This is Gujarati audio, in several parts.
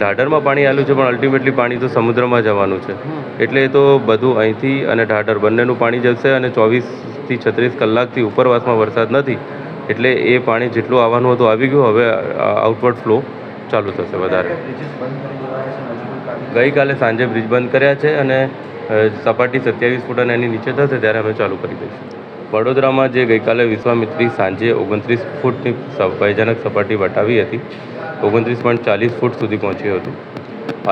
ઢાઢરમાં પાણી આવેલું છે, પણ અલ્ટિમેટલી પાણી તો સમુદ્રમાં જવાનું છે. એટલે એ તો બધું અહીંથી અને ઢાઢર બંનેનું પાણી જશે. અને 24થી 36 કલાકથી ઉપરવાસમાં વરસાદ નથી, એટલે એ પાણી જેટલું આવવાનું હતું આવી ગયું. હવે આઉટવર્ડ ફ્લો ચાલુ થશે વધારે. ગઈકાલે સાંજે બ્રિજ બંધ કર્યા છે અને સપાટી 27 ફૂટ અને એની નીચે થશે ત્યારે અમે ચાલુ કરી દઈશું. વડોદરામાં જે ગઈકાલે વિશ્વામિત્રી સાંજે 29 ફૂટની ભયજનક સપાટી વટાવી હતી, 29.40 ફૂટ સુધી પહોંચ્યું હતું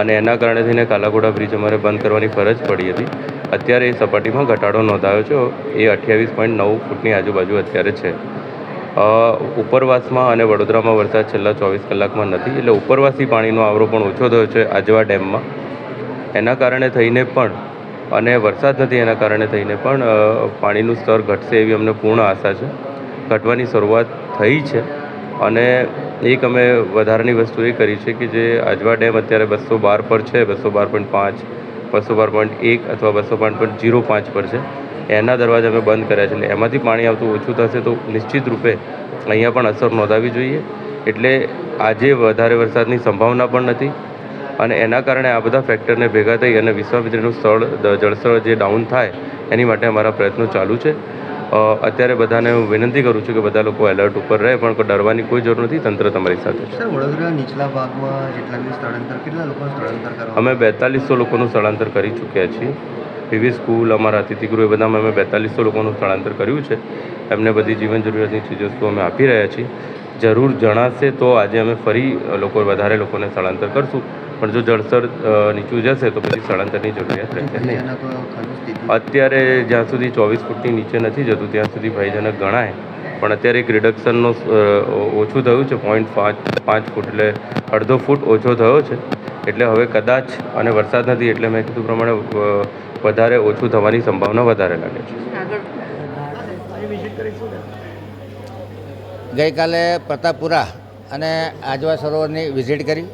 અને એના કારણે થઈને કાલાઘોડા બ્રિજ અમારે બંધ કરવાની ફરજ પડી હતી. અત્યારે એ સપાટીમાં ઘટાડો નોંધાયો છે. એ 28.9 ફૂટની આજુબાજુ અત્યારે છે. ઉપરવાસમાં અને વડોદરામાં વરસાદ છેલ્લા 24 કલાકમાં નથી, એટલે ઉપરવાસી પાણીનો આવરો પણ ઓછો થયો છે આજવા ડેમમાં. એના કારણે થઈને પણ અને વરસાદ નથી એના કારણે થઈને પણ પાણીનું સ્તર ઘટશે એવી અમને પૂર્ણ આશા છે. ઘટવાની શરૂઆત થઈ છે અને એક અમે વધારાની વસ્તુ એ કરી છે કે જે આજવા ડેમ અત્યારે 212 પર છે, 212.5, 212.1 અથવા 205.05 પર છે. એના દરવાજા અમે બંધ કર્યા છે. એટલે એમાંથી પાણી આવતું ઓછું થશે તો નિશ્ચિત રૂપે અહીંયા પણ અસર નોંધાવી જોઈએ. એટલે આજે વધારે વરસાદની સંભાવના પણ નથી અને એના કારણે આ બધા ફેક્ટરને ભેગા થઈ અને વિશ્વામિત્રીનું જળસ્તર જે ડાઉન થાય એની માટે અમારા પ્રયત્નો ચાલુ છે. અત્યારે બધાને હું વિનંતી કરું છું કે બધા લોકો એલર્ટ ઉપર રહે, પણ ડરવાની કોઈ જરૂર નથી. તંત્ર તમારી સાથે છે. વડોદરા નીચલા ભાગમાં જેટલા બી સ્થળાંતર, કેટલા લોકોનું સ્થળાંતર કરવા? અમે 4200 લોકોનું સ્થળાંતર કરી ચૂક્યા છીએ. વિવિધ સ્કૂલ, અમારા અતિથિગૃહ, એ બધામાં અમે 4200 લોકોનું સ્થળાંતર કર્યું છે. એમને બધી જીવન જરૂરિયાતની ચીજવસ્તુઓ અમે આપી રહ્યા છીએ. જરૂર જણાશે તો આજે અમે ફરી વધારે લોકોને સ્થળાંતર કરશું, પણ જો જળસ્તર નીચું જશે તો પછી સ્થળાંતરની જરૂરિયાત રહેશે નહીં. અત્યારે જ્યાં સુધી 24 ફૂટની નીચે નથી જતું ત્યાં સુધી ભયજનક ગણાય, પણ અત્યારે એક રિડક્શનનો ઓછું થયું છે 0.5 ફૂટ, એટલે અડધો ફૂટ ઓછો થયો છે. એટલે હવે કદાચ અને વરસાદ નથી એટલે મેં કીધું પ્રમાણે વધારે ઓછું થવાની સંભાવના વધારે લાગે છે. ગઈકાલે પ્રતાપપુરા અને આજવા સરોવરની વિઝિટ કરી,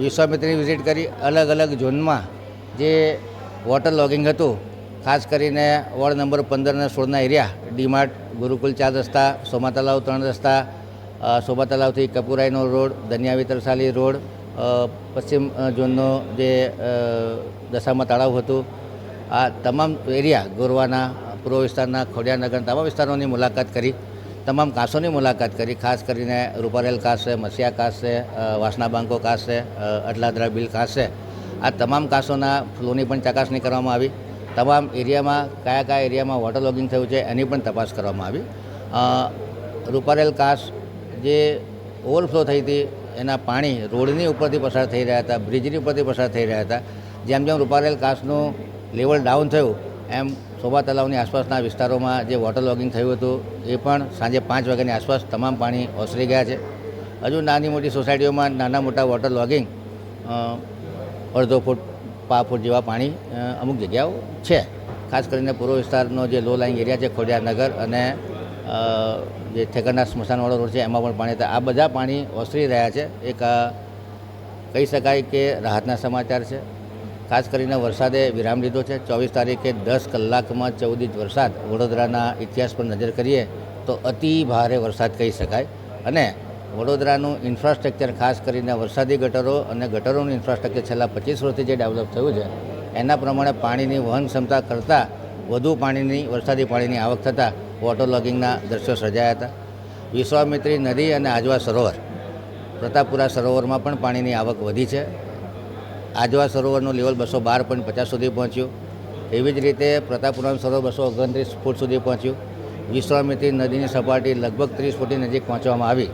વિશ્વામિત્રીની વિઝિટ કરી. અલગ અલગ ઝોનમાં જે વોટર લોગિંગ હતું, ખાસ કરીને વોર્ડ નંબર 15 અને 16ના એરિયા, ડીમાર્ટ, ગુરુકુલ 4 રસ્તા, સોમા તલાવ 3 રસ્તા, સોમા તલાવથી કપુરાઈનો રોડ, દનિયાવી તરસાલી રોડ, પશ્ચિમ ઝોનનો જે દશામાં તળાવ હતું, આ તમામ એરિયા, ગોરવાના, પૂર્વ વિસ્તારના, ખોડિયાનગર, તમામ વિસ્તારોની મુલાકાત કરી. તમામ કાંસોની મુલાકાત કરી. ખાસ કરીને રૂપારેલ કાંસ છે, મસિયા કાંસ છે, વાસણા બાંકો કાંસ છે, અટલાદરા બિલ કાંસ છે. આ તમામ કાંસોના ફ્લોની પણ ચકાસણી કરવામાં આવી. તમામ એરિયામાં કયા એરિયામાં વોટર લોગિંગ થયું છે એની પણ તપાસ કરવામાં આવી. રૂપારેલ કાંસ જે ઓવરફ્લો થઈ હતી એના પાણી રોડની ઉપરથી પસાર થઈ રહ્યા હતા, બ્રિજની ઉપરથી પસાર થઈ રહ્યા હતા. જેમ જેમ રૂપારેલ કાંસનું લેવલ ડાઉન થયું એમ સોમા તલાવની આસપાસના વિસ્તારોમાં જે વોટર લોગિંગ થયું હતું એ પણ સાંજે 5 વાગ્યાની આસપાસ તમામ પાણી ઓસરી ગયા છે. હજુ નાની મોટી સોસાયટીઓમાં નાના મોટા વોટર લોગિંગ અડધો ફૂટ, 5 ફૂટ જેવા પાણી અમુક જગ્યાઓ છે. ખાસ કરીને પૂર્વ વિસ્તારનો જે લો લાઇંગ એરિયા છે, ખોડિયાનગર અને જે ઠેકરના સ્મશાનવાળો રોડ છે એમાં પણ પાણી હતા. આ બધા પાણી ઓસરી રહ્યા છે. એક કહી શકાય કે રાહતના સમાચાર છે. ખાસ કરીને વરસાદે વિરામ લીધો છે. 24 તારીખે 10 કલાકમાં 14 ઇંચ વરસાદ. વડોદરાના ઇતિહાસ પર નજર કરીએ તો અતિ ભારે વરસાદ કહી શકાય. અને વડોદરાનું ઇન્ફ્રાસ્ટ્રક્ચર, ખાસ કરીને વરસાદી ગટરો અને ગટરોનું ઇન્ફ્રાસ્ટ્રક્ચર છેલ્લા 25 વર્ષથી જે ડેવલપ થયું છે એના પ્રમાણે પાણીની વહન ક્ષમતા કરતાં વધુ વરસાદી પાણીની આવક થતાં વોટર લોગિંગના દ્રશ્યો સર્જાયા હતા. વિશ્વામિત્રી નદી અને આજવા સરોવર, પ્રતાપપુરા સરોવરમાં પણ પાણીની આવક વધી છે. આજવા સરોવરનું લેવલ 212.50 સુધી પહોંચ્યું. એવી જ રીતે પ્રતાપપુરાનું સરોવર 229 ફૂટ સુધી પહોંચ્યું. વિશ્વામિત્રી નદીની સપાટી લગભગ 30 ફૂટની નજીક પહોંચવામાં આવી.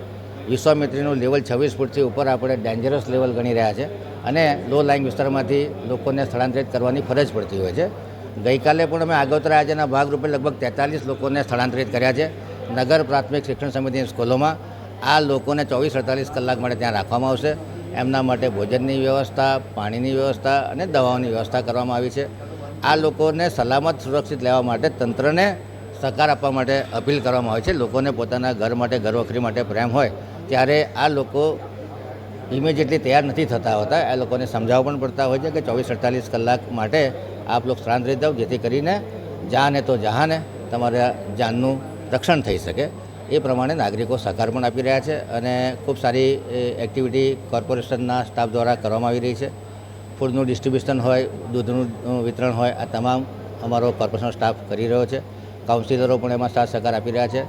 વિશ્વામિત્રીનું લેવલ 26 ફૂટથી ઉપર આપણે ડેન્જરસ લેવલ ગણી રહ્યા છે અને લો લાઇંગ વિસ્તારમાંથી લોકોને સ્થળાંતરિત કરવાની ફરજ પડતી હોય છે. ગઈકાલે પણ અમે આગોતરા આજના ભાગરૂપે લગભગ 43 લોકોને સ્થળાંતરિત કર્યા છે. નગર પ્રાથમિક શિક્ષણ સમિતિની સ્કૂલોમાં આ લોકોને 24-48 કલાક માટે ત્યાં રાખવામાં આવશે. એમના માટે ભોજનની વ્યવસ્થા, પાણીની વ્યવસ્થા અને દવાઓની વ્યવસ્થા કરવામાં આવી છે. આ લોકોને સલામત સુરક્ષિત લેવા માટે તંત્રને સહકાર આપવા માટે અપીલ કરવામાં આવે છે. લોકોને પોતાના ઘર માટે, ઘરવખરી માટે પ્રેમ હોય ત્યારે આ લોકો ઇમિડિયેટલી તૈયાર નથી થતા હોતા. આ લોકોને સમજાવવા પણ પડતા હોય છે કે 24-48 કલાક માટે આપ લોકો સ્થળાંતરિત થાવ, જેથી કરીને જાને તો જહાને તમારા જાનનું રક્ષણ થઈ શકે. એ પ્રમાણે નાગરિકો સહકાર પણ આપી રહ્યા છે અને ખૂબ સારી એક્ટિવિટી કોર્પોરેશનના સ્ટાફ દ્વારા કરવામાં આવી રહી છે. ફૂડનું ડિસ્ટ્રીબ્યુશન હોય, દૂધનું વિતરણ હોય, આ તમામ અમારો કોર્પોરેશનનો સ્ટાફ કરી રહ્યો છે. કાઉન્સિલરો પણ એમાં સાથ સહકાર આપી રહ્યા છે.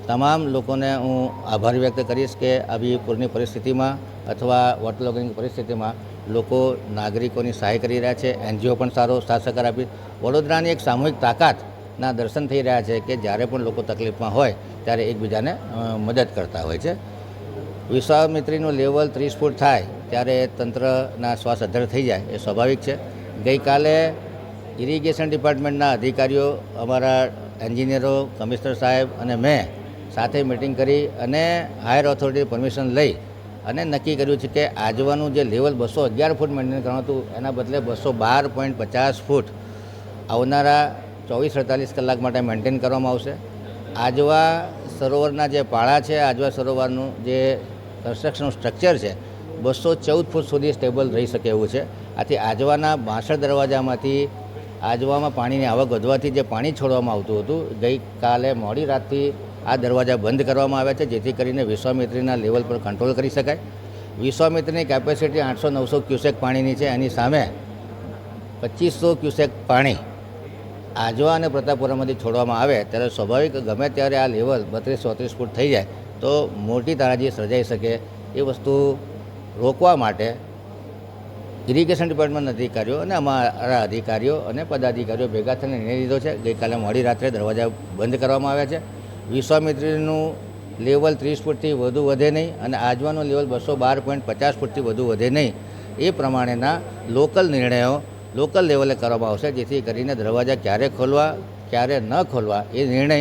તમામ લોકોને હું આભાર વ્યક્ત કરીશ કે આવી પૂરની પરિસ્થિતિમાં અથવા વોટર લોગિંગની પરિસ્થિતિમાં લોકો નાગરિકોની સહાય કરી રહ્યા છે. એનજીઓ પણ સારો સાથ સહકાર આપી. વડોદરાની એક સામૂહિક તાકાતના દર્શન થઈ રહ્યા છે કે જ્યારે પણ લોકો તકલીફમાં હોય ત્યારે એકબીજાને મદદ કરતા હોય છે. વિશ્વામિત્રીનું લેવલ 30 ફૂટ થાય ત્યારે તંત્રના શ્વાસ અધ્ધર થઈ જાય એ સ્વાભાવિક છે. ગઈકાલે ઇરિગેશન ડિપાર્ટમેન્ટના અધિકારીઓ, અમારા એન્જિનિયરો, કમિશનર સાહેબ અને મેં સાથે મિટિંગ કરી અને હાયર ઓથોરિટી પરમિશન લઈ અને નક્કી કર્યું છે કે આજવાનું જે લેવલ 211 ફૂટ મેન્ટેન કરવાનું હતું એના બદલે 212.50 ફૂટ આવનારા 24-48 કલાક માટે મેન્ટેન કરવામાં આવશે. આજવા સરોવરના જે પાળા છે, આજવા સરોવરનું જે કન્સ્ટ્રક્શનનું સ્ટ્રક્ચર છે 214 ફૂટ સુધી સ્ટેબલ રહી શકે એવું છે. આથી આજવાના 62 દરવાજામાંથી આજવામાં પાણીની આવક વધવાથી જે પાણી છોડવામાં આવતું હતું, ગઈકાલે મોડી રાતથી આ દરવાજા બંધ કરવામાં આવ્યા છે જેથી કરીને વિશ્વામિત્રીના લેવલ પર કંટ્રોલ કરી શકાય. વિશ્વામિત્રીની કેપેસિટી 800-900 ક્યુસેક પાણીની છે. એની સામે 2500 ક્યુસેક પાણી આજવા અને પ્રતાપપુરામાંથી છોડવામાં આવે ત્યારે સ્વાભાવિક ગમે ત્યારે આ લેવલ 32-34 ફૂટ થઈ જાય તો મોટી તારાજી સર્જાઈ શકે. એ વસ્તુ રોકવા માટે ઇરિગેશન ડિપાર્ટમેન્ટના અધિકારીઓ અને અમારા અધિકારીઓ અને પદાધિકારીઓ ભેગા થઈને નિર્ણય લીધો છે. ગઈકાલે મોડી રાત્રે દરવાજા બંધ કરવામાં આવ્યા છે. વિશ્વામિત્રીનું લેવલ 30 ફૂટથી વધુ વધે નહીં અને આજવાનું લેવલ 212.50 ફૂટથી વધુ વધે નહીં. એ પ્રમાણેના લોકલ નિર્ણયો લોકલ લેવલે કરવામાં આવશે જેથી કરીને દરવાજા ક્યારે ખોલવા ક્યારે ન ખોલવા એ નિર્ણય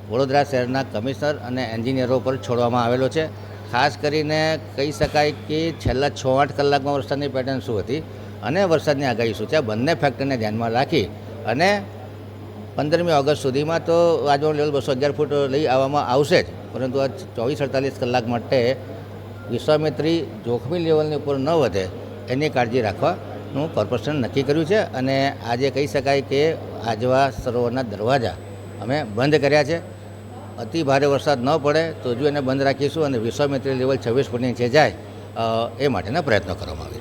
વડોદરા શહેરના કમિશનર અને એન્જિનિયરો પર છોડવામાં આવેલો છે. ખાસ કરીને કહી શકાય કે છેલ્લા 6-8 કલાકમાં વરસાદની પેટર્ન શું હતી અને વરસાદની આગાહી શું છે, આ બંને ફેક્ટરને ધ્યાનમાં રાખી અને 15મી ઓગસ્ટ સુધીમાં તો આજવાનું લેવલ 211 ફૂટ લઈ આવવામાં આવશે જ, પરંતુ આ 24-48 કલાક માટે વિશ્વામિત્રી જોખમી લેવલની ઉપર ન વધે એની કાળજી રાખવાનું કોર્પોરેશન નક્કી કર્યું છે. અને આજે કહી શકાય કે આજવા સરોવરના દરવાજા અમે બંધ કર્યા છે. અતિ ભારે વરસાદ ન પડે તો હજુ એને બંધ રાખીશું અને વિશ્વામિત્રી લેવલ 26 ફૂટની નીચે જાય એ માટેના પ્રયત્નો કરવામાં આવે છે.